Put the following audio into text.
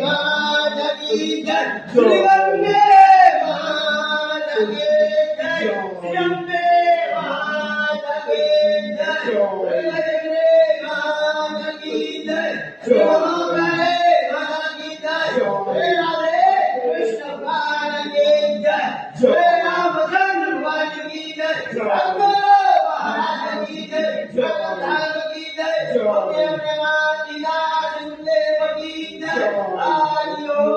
माता की जय श्री अम्बे माता की जय श्री अम्बे माता की जय श्री माता की जय श्री महाकाली माता की जय श्री राधे कृष्ण भगवान की जय श्री रामचंद्र भगवान की जय रंगो महाराज की जय जगन्नाथ की जय अपने अपने माती दास देव की जय आलियो